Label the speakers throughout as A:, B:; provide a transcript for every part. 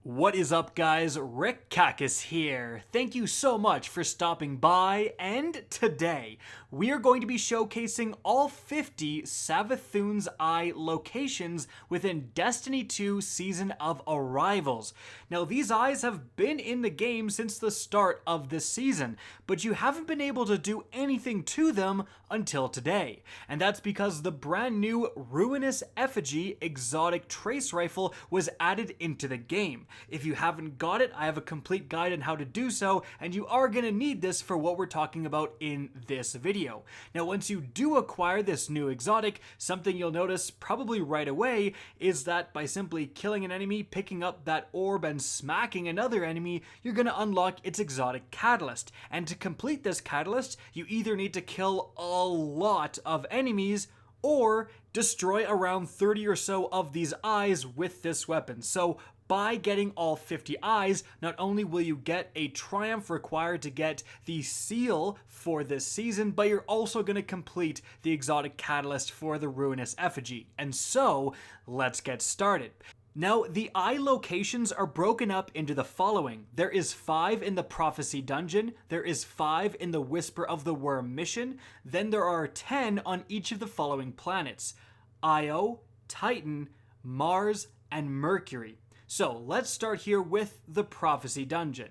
A: What is up, guys? Rick Kakis here. Thank you so much for stopping by, and today we are going to be showcasing all 50 Savathun's Eye locations within Destiny 2 Season of Arrivals. Now, these eyes have been in the game since the start of this season, but you haven't been able to do anything to them until today. And that's because the brand new Ruinous Effigy exotic trace rifle was added into the game. If you haven't got it, I have a complete guide on how to do so, and you are going to need this for what we're talking about in this video. Now, once you do acquire this new exotic, something you'll notice probably right away is that by simply killing an enemy, picking up that orb, and smacking another enemy, you're going to unlock its exotic catalyst. And to complete this catalyst, you either need to kill a lot of enemies or destroy around 30 or so of these eyes with this weapon. So by getting all 50 eyes, not only will you get a triumph required to get the seal for this season, but you're also going to complete the exotic catalyst for the Ruinous Effigy. And so, let's get started. Now, the eye locations are broken up into the following. There is 5 in the Prophecy Dungeon, there is 5 in the Whisper of the Worm mission, then there are 10 on each of the following planets: Io, Titan, Mars, and Mercury. So let's start here with the Prophecy Dungeon.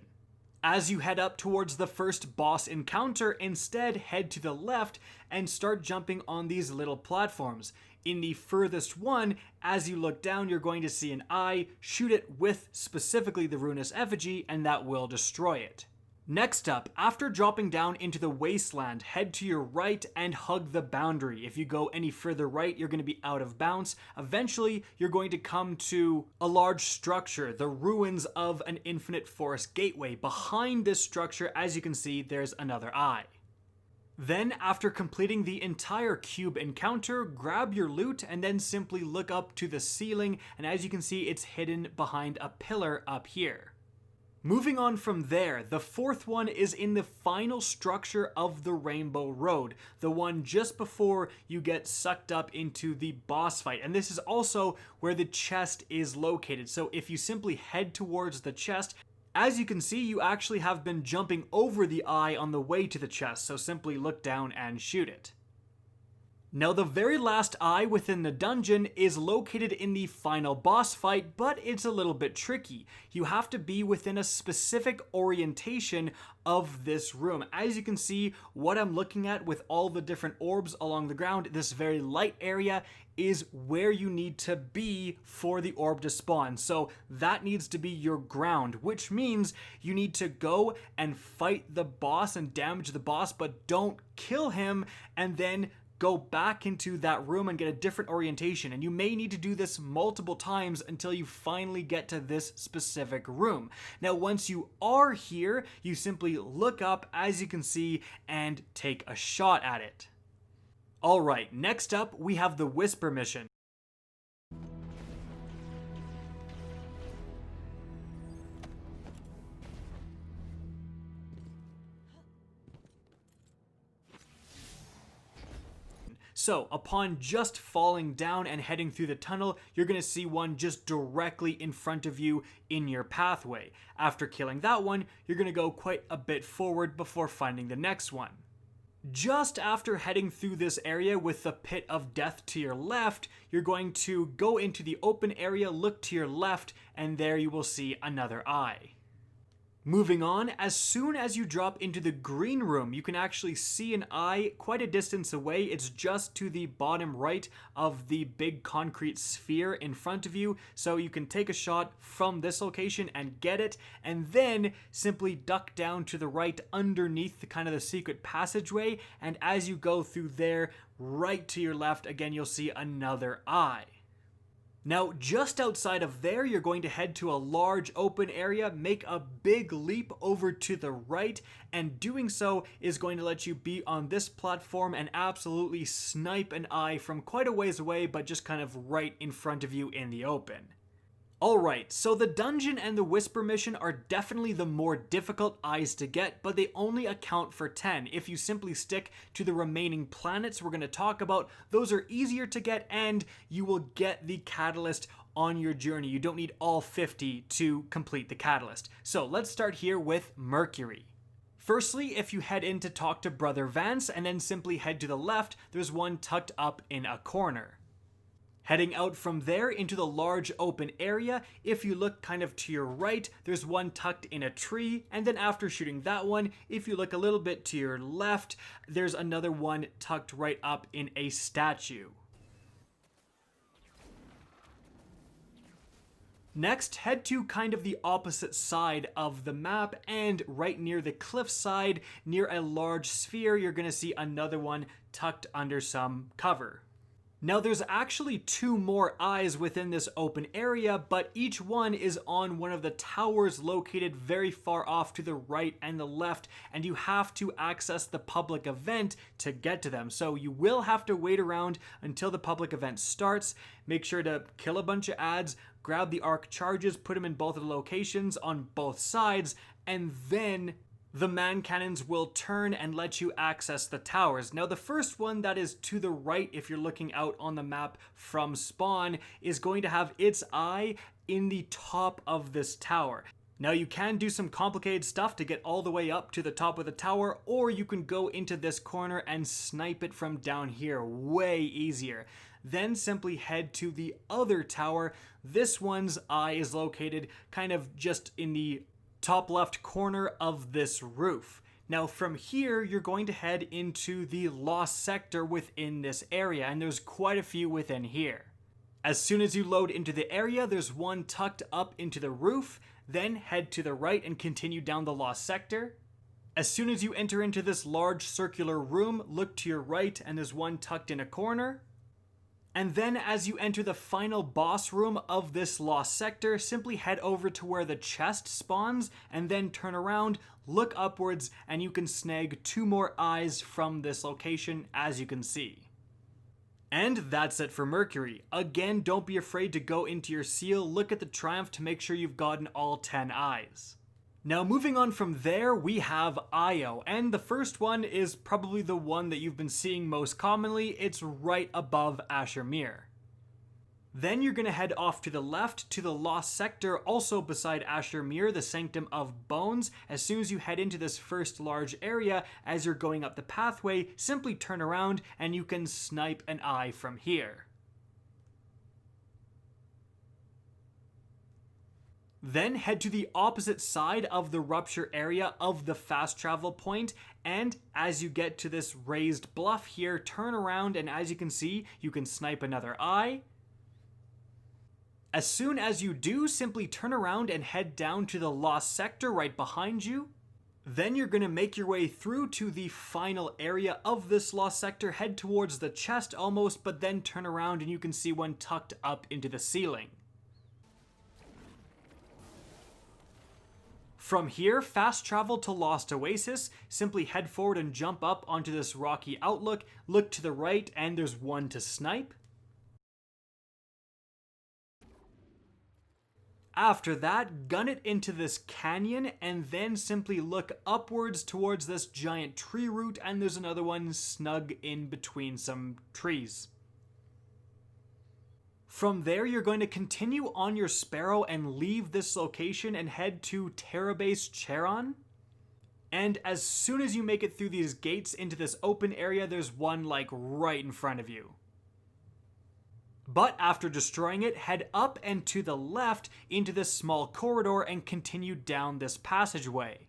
A: As you head up towards the first boss encounter, instead head to the left and start jumping on these little platforms. In the furthest one, as you look down, you're going to see an eye. Shoot it with specifically the Ruinous Effigy, and that will destroy it. Next up, after dropping down into the wasteland, head to your right and hug the boundary. If you go any further right, you're going to be out of bounds. Eventually, you're going to come to a large structure, the ruins of an infinite forest gateway. Behind this structure, as you can see, there's another eye. Then, after completing the entire cube encounter, grab your loot and then simply look up to the ceiling, and as you can see, it's hidden behind a pillar up here. Moving on from there, the fourth one is in the final structure of the Rainbow Road, the one just before you get sucked up into the boss fight. And this is also where the chest is located. So if you simply head towards the chest, as you can see, you actually have been jumping over the eye on the way to the chest, so simply look down and shoot it. Now, the very last eye within the dungeon is located in the final boss fight, but it's a little bit tricky. You have to be within a specific orientation of this room. As you can see, what I'm looking at with all the different orbs along the ground, this very light area is where you need to be for the orb to spawn. So that needs to be your ground, which means you need to go and fight the boss and damage the boss, but don't kill him, and then go back into that room and get a different orientation. And you may need to do this multiple times until you finally get to this specific room. Now, once you are here, you simply look up, as you can see, and take a shot at it. Alright, next up we have the Whisper mission. So, upon just falling down and heading through the tunnel, you're going to see one just directly in front of you in your pathway. After killing that one, you're going to go quite a bit forward before finding the next one. Just after heading through this area with the Pit of Death to your left, you're going to go into the open area, look to your left, and there you will see another eye. Moving on, as soon as you drop into the green room, you can actually see an eye quite a distance away. It's just to the bottom right of the big concrete sphere in front of you, so you can take a shot from this location and get it, and then simply duck down to the right underneath the secret passageway, and as you go through there, right to your left, again you'll see another eye. Now, just outside of there, you're going to head to a large open area, make a big leap over to the right, and doing so is going to let you be on this platform and absolutely snipe an eye from quite a ways away, but just kind of right in front of you in the open. Alright, so the Dungeon and the Whisper mission are definitely the more difficult eyes to get, but they only account for 10. If you simply stick to the remaining planets we're going to talk about, those are easier to get and you will get the catalyst on your journey. You don't need all 50 to complete the catalyst. So let's start here with Mercury. Firstly, if you head in to talk to Brother Vance and then simply head to the left, there's one tucked up in a corner. Heading out from there into the large open area, if you look kind of to your right, there's one tucked in a tree, and then after shooting that one, if you look a little bit to your left, there's another one tucked right up in a statue. Next, head to kind of the opposite side of the map, and right near the cliffside, near a large sphere, you're going to see another one tucked under some cover. Now there's actually 2 more eyes within this open area, but each one is on one of the towers located very far off to the right and the left, and you have to access the public event to get to them. So you will have to wait around until the public event starts. Make sure to kill a bunch of ads, grab the arc charges, put them in both of the locations on both sides, and then the man cannons will turn and let you access the towers. Now the first one that is to the right, if you're looking out on the map from spawn, is going to have its eye in the top of this tower. Now you can do some complicated stuff to get all the way up to the top of the tower, or you can go into this corner and snipe it from down here, way easier. Then simply head to the other tower. This one's eye is located kind of just in the top left corner of this roof. Now from here, you're going to head into the lost sector within this area, and there's quite a few within here. As soon as you load into the area, there's one tucked up into the roof, then head to the right and continue down the lost sector. As soon as you enter into this large circular room, look to your right and there's one tucked in a corner. And then as you enter the final boss room of this lost sector, simply head over to where the chest spawns and then turn around, look upwards, and you can snag 2 more eyes from this location, as you can see. And that's it for Mercury. Again, don't be afraid to go into your seal, look at the Triumph to make sure you've gotten all 10 eyes. Now moving on from there, we have Io, and the first one is probably the one that you've been seeing most commonly. It's right above Ashermere. Then you're going to head off to the left to the Lost Sector, also beside Ashermere, the Sanctum of Bones. As soon as you head into this first large area, as you're going up the pathway, simply turn around and you can snipe an eye from here. Then head to the opposite side of the rupture area of the fast travel point, and as you get to this raised bluff here, turn around and as you can see, you can snipe another eye. As soon as you do, simply turn around and head down to the lost sector right behind you. Then you're going to make your way through to the final area of this lost sector, head towards the chest almost, but then turn around and you can see one tucked up into the ceiling. From here, fast travel to Lost Oasis, simply head forward and jump up onto this rocky outlook, look to the right and there's one to snipe. After that, gun it into this canyon and then simply look upwards towards this giant tree root and there's another one snug in between some trees. From there, you're going to continue on your Sparrow and leave this location and head to Terabase Charon. And as soon as you make it through these gates into this open area, there's one like right in front of you. But after destroying it, head up and to the left into this small corridor and continue down this passageway.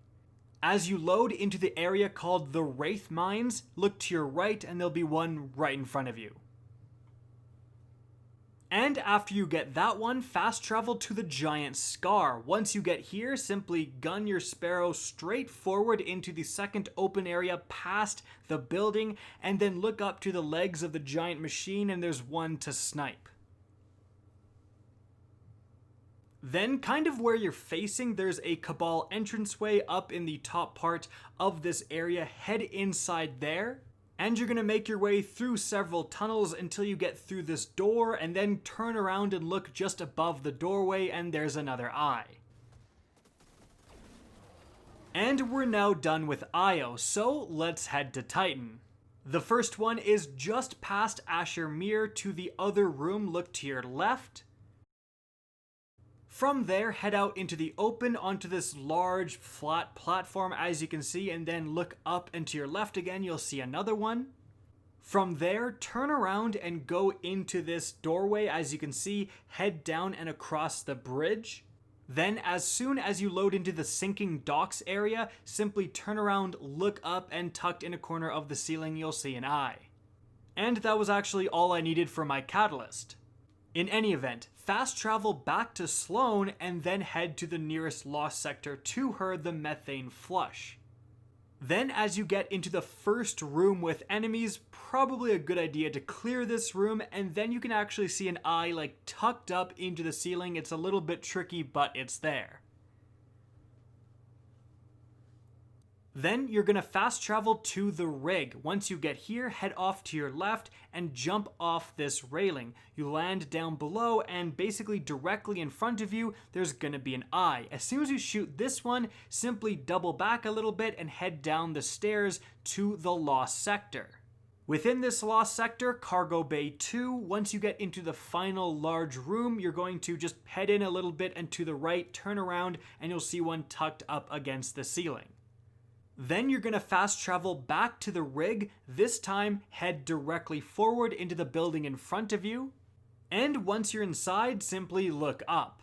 A: As you load into the area called the Wraith Mines, look to your right and there'll be one right in front of you. And after you get that one, fast travel to the Giant Scar. Once you get here, simply gun your Sparrow straight forward into the second open area past the building, and then look up to the legs of the giant machine and there's one to snipe. Then, kind of where you're facing, there's a Cabal entranceway up in the top part of this area. Head inside there. And you're going to make your way through several tunnels until you get through this door, and then turn around and look just above the doorway, and there's another eye. And we're now done with Io, so let's head to Titan. The first one is just past Asher Mir to the other room, look to your left. From there, head out into the open onto this large flat platform as you can see, and then look up and to your left again, you'll see another one. From there, turn around and go into this doorway as you can see, head down and across the bridge. Then as soon as you load into the sinking docks area, simply turn around, look up, and tucked in a corner of the ceiling you'll see an eye. And that was actually all I needed for my catalyst. In any event, fast travel back to Sloane and then head to the nearest lost sector to her, the methane flush. Then as you get into the first room with enemies, probably a good idea to clear this room, and then you can actually see an eye like tucked up into the ceiling. It's a little bit tricky, but it's there. Then you're going to fast travel to the rig. Once you get here, head off to your left and jump off this railing. You land down below and basically directly in front of you, there's going to be an eye. As soon as you shoot this one, simply double back a little bit and head down the stairs to the lost sector. Within this lost sector, Cargo Bay 2, once you get into the final large room, you're going to just head in a little bit and to the right, turn around, and you'll see one tucked up against the ceiling. Then you're going to fast travel back to the rig, this time head directly forward into the building in front of you, and once you're inside, simply look up.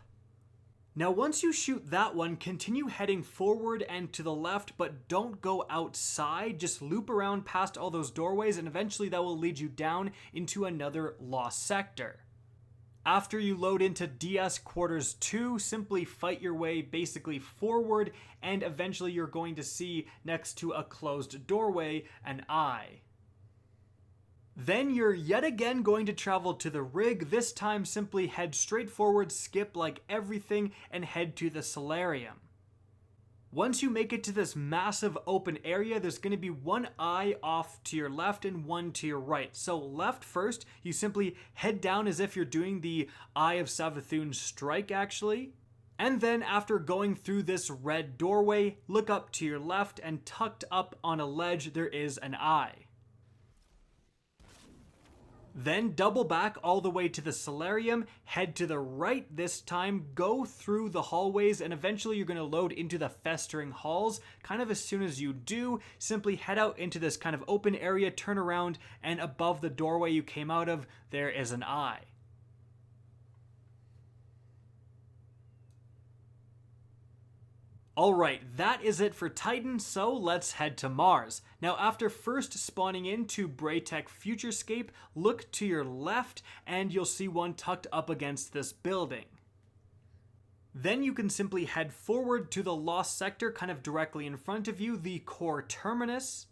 A: Now once you shoot that one, continue heading forward and to the left, but don't go outside, just loop around past all those doorways and eventually that will lead you down into another lost sector. After you load into DS Quarters 2, simply fight your way basically forward and eventually you're going to see next to a closed doorway an eye. Then you're yet again going to travel to the rig, this time simply head straight forward, skip like everything, and head to the solarium. Once you make it to this massive open area, there's going to be one eye off to your left and one to your right. So left first, you simply head down as if you're doing the Eye of Savathun strike actually. And then after going through this red doorway, look up to your left and tucked up on a ledge there is an eye. Then double back all the way to the solarium, head to the right this time, go through the hallways, and eventually you're going to load into the festering halls. Kind of as soon as you do, simply head out into this kind of open area, turn around, and above the doorway you came out of, there is an eye. Alright, that is it for Titan, so let's head to Mars. Now after first spawning into Braytech Futurescape, look to your left and you'll see one tucked up against this building. Then you can simply head forward to the lost sector kind of directly in front of you, the core terminus.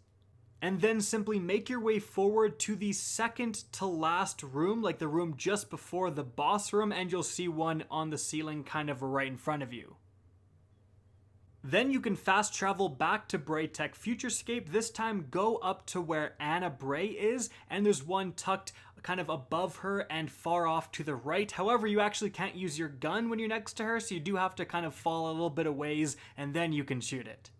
A: And then simply make your way forward to the second to last room, like the room just before the boss room, and you'll see one on the ceiling kind of right in front of you. Then you can fast travel back to Braytech Futurescape, this time go up to where Anna Bray is, and there's one tucked kind of above her and far off to the right. However, you actually can't use your gun when you're next to her, so you do have to kind of fall a little bit of ways, and then you can shoot it.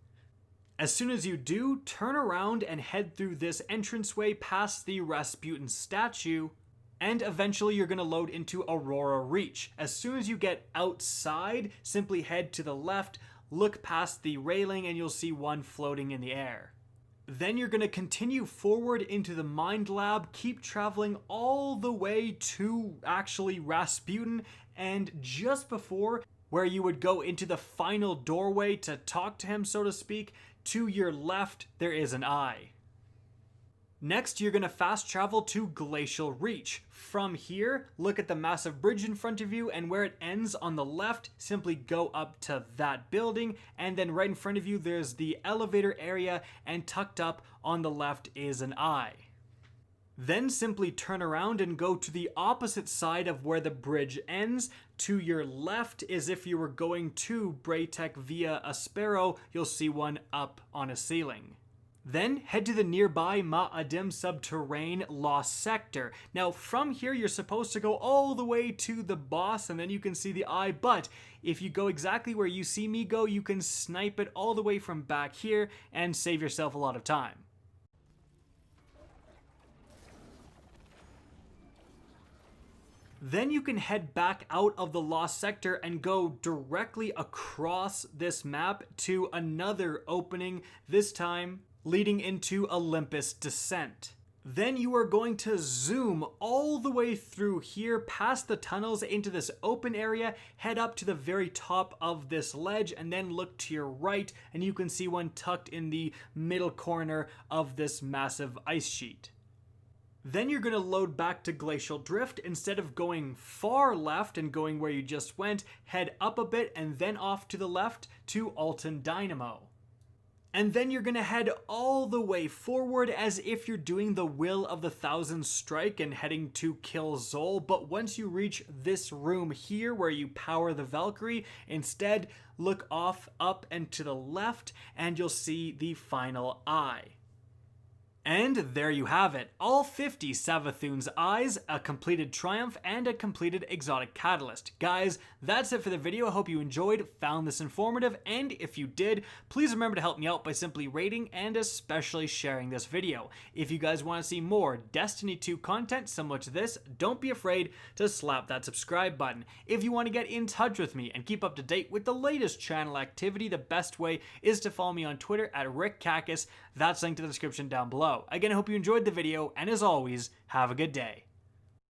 A: As soon as you do, turn around and head through this entranceway past the Rasputin statue, and eventually you're going to load into Aurora Reach. As soon as you get outside, simply head to the left, look past the railing, and you'll see one floating in the air. Then you're going to continue forward into the Mind Lab, keep traveling all the way to actually Rasputin, and just before where you would go into the final doorway to talk to him, so to speak, to your left there is an eye. Next, you're going to fast travel to Glacial Reach. From here, look at the massive bridge in front of you, and where it ends on the left, simply go up to that building, and then right in front of you there's the elevator area, and tucked up on the left is an eye. Then simply turn around and go to the opposite side of where the bridge ends. To your left is if you were going to Braytech via a Sparrow, you'll see one up on a ceiling. Then head to the nearby Ma'adim subterrane lost sector. Now from here you're supposed to go all the way to the boss and then you can see the eye, but if you go exactly where you see me go, you can snipe it all the way from back here and save yourself a lot of time. Then you can head back out of the lost sector and go directly across this map to another opening, this time leading into Olympus Descent. Then you are going to zoom all the way through here, past the tunnels into this open area, head up to the very top of this ledge, and then look to your right, and you can see one tucked in the middle corner of this massive ice sheet. Then you're going to load back to Glacial Drift. Instead of going far left and going where you just went, head up a bit and then off to the left to Alton Dynamo. And then you're going to head all the way forward as if you're doing the Will of the Thousand Strike and heading to kill Zol. But once you reach this room here where you power the Valkyrie, instead look off, up and to the left and you'll see the final eye. And there you have it, all 50 Savathun's eyes, a completed triumph, and a completed exotic catalyst. Guys, that's it for the video. I hope you enjoyed, found this informative, and if you did, please remember to help me out by simply rating and especially sharing this video. If you guys want to see more Destiny 2 content similar to this, don't be afraid to slap that subscribe button. If you want to get in touch with me and keep up to date with the latest channel activity, the best way is to follow me on Twitter at RickCacus. That's linked in the description down below. Again, I hope you enjoyed the video, and as always, have a good day.